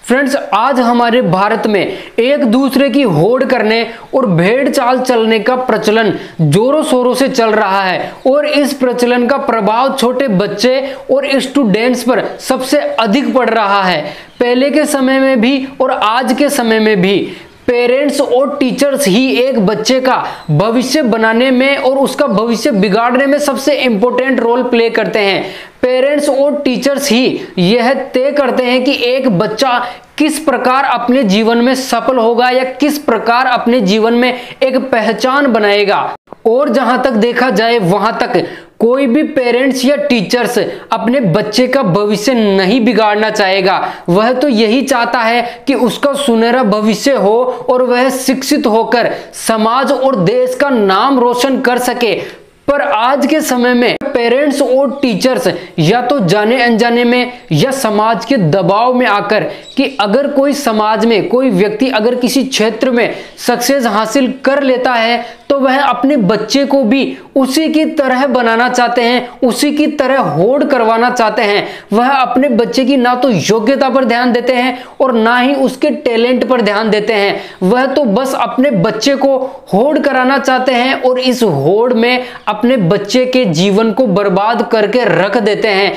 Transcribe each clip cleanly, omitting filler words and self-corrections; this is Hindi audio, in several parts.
फ्रेंड्स, आज हमारे भारत में एक दूसरे की होड़ करने और भेड़ चाल चलने का प्रचलन जोरों शोरों से चल रहा है और इस प्रचलन का प्रभाव छोटे बच्चे और स्टूडेंट्स पर सबसे अधिक पड़ रहा है। पहले के समय में भी और आज के समय में भी पेरेंट्स और टीचर्स ही एक बच्चे का भविष्य बनाने में और उसका भविष्य बिगाड़ने में सबसे इंपॉर्टेंट रोल प्ले करते हैं। पेरेंट्स और टीचर्स ही यह तय करते हैं कि एक बच्चा किस प्रकार अपने जीवन में सफल होगा या किस प्रकार अपने जीवन में एक पहचान बनाएगा। और जहां तक देखा जाए वहां तक कोई भी पेरेंट्स या टीचर्स अपने बच्चे का भविष्य नहीं बिगाड़ना चाहेगा। वह तो यही चाहता है कि उसका सुनहरा भविष्य हो और वह शिक्षित होकर समाज और देश का नाम रोशन कर सके। पर आज के समय में पेरेंट्स और टीचर्स या तो जाने अनजाने में या समाज के दबाव में आकर कि अगर कोई समाज में कोई व्यक्ति अगर किसी क्षेत्र में सक्सेस हासिल कर लेता है तो वह अपने बच्चे को भी उसी की तरह बनाना चाहते हैं, उसी की तरह होड़ करवाना चाहते हैं। वह अपने बच्चे की ना तो योग्यता पर ध्यान देते हैं और ना ही उसके टैलेंट पर ध्यान देते हैं। वह तो बस अपने बच्चे को होड़ कराना चाहते हैं और इस होड़ में अपने बच्चे के जीवन को बर्बाद करके रख देते हैं।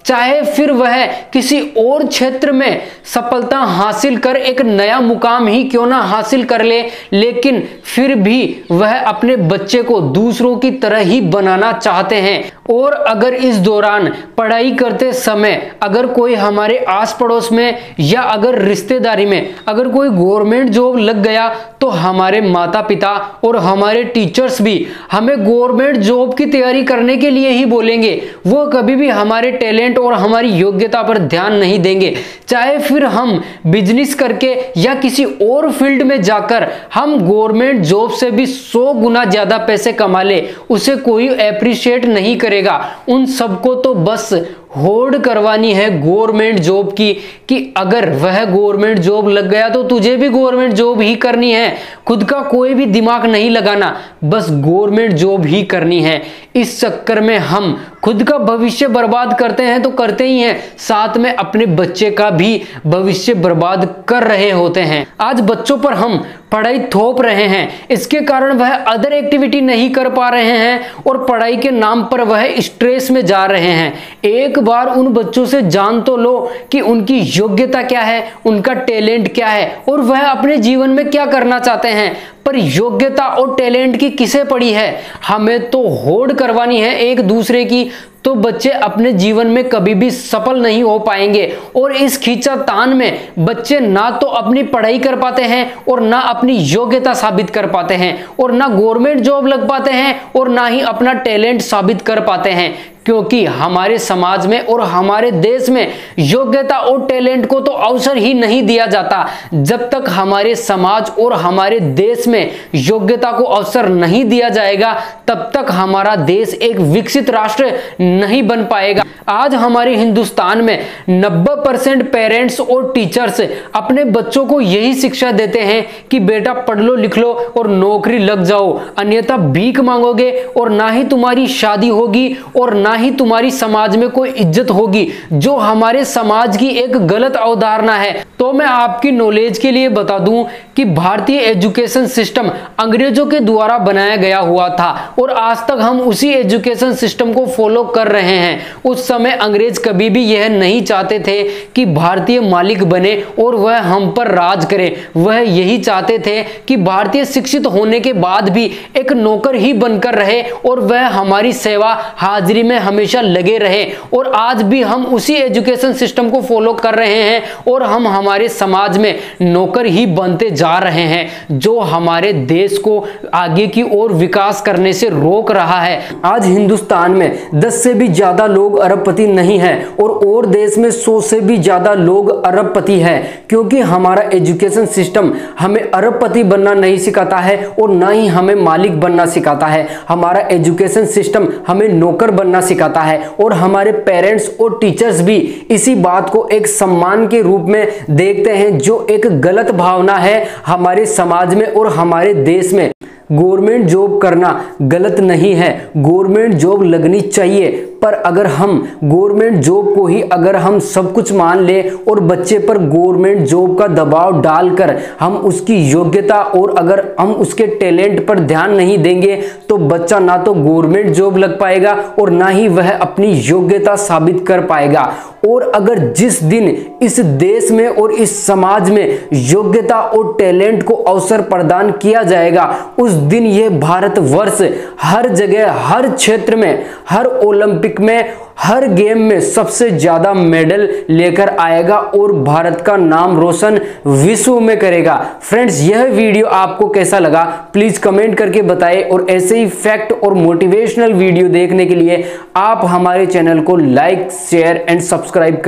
चाहे फिर वह किसी और क्षेत्र में सफलता हासिल कर एक नया मुकाम ही क्यों ना हासिल कर ले, लेकिन फिर भी वह अपने बच्चे को दूसरों की तरह ही बनाना चाहते हैं। और अगर इस दौरान पढ़ाई करते समय अगर कोई हमारे आस पड़ोस में या अगर रिश्तेदारी में अगर कोई गवर्नमेंट जॉब लग गया तो हमारे माता पिता और हमारे टीचर्स भी हमें गवर्नमेंट जॉब की तैयारी करने के लिए ही बोलेंगे। वो कभी भी हमारे टैलेंट और हमारी योग्यता पर ध्यान नहीं देंगे। चाहे फिर हम बिजनेस करके या किसी और फील्ड में जाकर हम गवर्नमेंट जॉब से भी 100 गुना ज्यादा पैसे कमा ले, उसे कोई एप्रिशिएट नहीं करेगा। उन सबको तो बस होड़ करवानी है गवर्नमेंट जॉब की कि अगर वह गवर्नमेंट जॉब लग गया तो तुझे भी गवर्नमेंट जॉब ही करनी है। खुद का कोई भी दिमाग नहीं लगाना, बस गवर्नमेंट जॉब ही करनी है। इस चक्कर में हम खुद का भविष्य बर्बाद करते हैं तो करते ही हैं, साथ में अपने बच्चे का भी भविष्य बर्बाद कर रहे होते हैं। आज बच्चों पर हम पढ़ाई थोप रहे हैं, इसके कारण वह अदर एक्टिविटी नहीं कर पा रहे हैं और पढ़ाई के नाम पर वह स्ट्रेस में जा रहे हैं। एक बार उन बच्चों से जान तो लो कि उनकी योग्यता क्या है, उनका टैलेंट क्या है और वह अपने जीवन में क्या करना चाहते हैं। पर योग्यता और टैलेंट की किसे पड़ी है? हमें तो होड़ करवानी है एक दूसरे की, तो बच्चे अपने जीवन में कभी भी सफल नहीं हो पाएंगे। और इस खींचातान में बच्चे ना तो अपनी पढ़ाई कर पाते हैं और ना अपनी योग्यता साबित कर पाते हैं और ना गवर्नमेंट जॉब लग पाते हैं और ना ही अपना टैलेंट साबित कर पाते हैं, क्योंकि हमारे समाज में और हमारे देश में योग्यता और टैलेंट को तो अवसर ही नहीं दिया जाता। जब तक हमारे समाज और हमारे देश में योग्यता को अवसर नहीं दिया जाएगा तब तक हमारा देश एक विकसित राष्ट्र नहीं बन पाएगा। आज हमारे हिंदुस्तान में 90% पेरेंट्स और टीचर्स अपने बच्चों को यही शिक्षा देते हैं कि बेटा पढ़ लो लिख लो और नौकरी लग जाओ, अन्यथा भीख मांगोगे और ना ही तुम्हारी शादी होगी और ना ही तुम्हारी समाज में कोई इज्जत होगी, जो हमारे समाज की एक गलत अवधारणा है। तो मैं आपकी नॉलेज के लिए बता दूं कि भारतीय एजुकेशन सिस्टम अंग्रेजों के द्वारा बनाया गया हुआ था और आज तक हम उसी एजुकेशन सिस्टम को फॉलो कर रहे हैं। उस समय अंग्रेज कभी भी यह नहीं चाहते थे कि भारतीय मालिक बने और वह हम पर राज करे। वह यही चाहते थे कि भारतीय शिक्षित होने के बाद भी एक नौकर ही बनकर रहे और वह हमारी सेवा हाजिरी में हमेशा लगे रहे। और आज भी हम उसी एजुकेशन सिस्टम को फॉलो कर रहे हैं और हम हमारे समाज में नौकर ही बनते जा रहे हैं, जो हमारे देश को आगे की ओर विकास करने से रोक रहा है। आज हिंदुस्तान में 10 से भी ज्यादा लोग अरबपति नहीं हैं और देश में 100 से भी ज्यादा लोग अरबपति हैं, क्योंकि हमारा एजुकेशन सिस्टम हमें अरबपति बनना नहीं सिखाता है और ना ही हमें मालिक बनना सिखाता है। हमारा एजुकेशन सिस्टम हमें नौकर बनना सिखाता है और हमारे पेरेंट्स और टीचर्स भी इसी बात को एक सम्मान के रूप में देखते हैं, जो एक गलत भावना है हमारे समाज में और हमारे देश में। गवर्नमेंट जॉब करना गलत नहीं है, गवर्नमेंट जॉब लगनी चाहिए, पर अगर हम गवर्नमेंट जॉब को ही अगर हम सब कुछ मान ले और बच्चे पर गवर्नमेंट जॉब का दबाव डालकर हम उसकी योग्यता और अगर हम उसके टैलेंट पर ध्यान नहीं देंगे तो बच्चा ना तो गवर्नमेंट जॉब लग पाएगा और ना ही वह अपनी योग्यता साबित कर पाएगा। और अगर जिस दिन इस देश में और इस समाज में योग्यता और टैलेंट को अवसर प्रदान किया जाएगा, उस दिन यह भारतवर्ष हर जगह, हर क्षेत्र में, हर ओलंपिक में, हर गेम में सबसे ज्यादा मेडल लेकर आएगा और भारत का नाम रोशन विश्व में करेगा। फ्रेंड्स, यह वीडियो आपको कैसा लगा प्लीज कमेंट करके बताएं और ऐसे ही फैक्ट और मोटिवेशनल वीडियो देखने के लिए आप हमारे चैनल को लाइक, शेयर एंड सब्सक्राइब करें।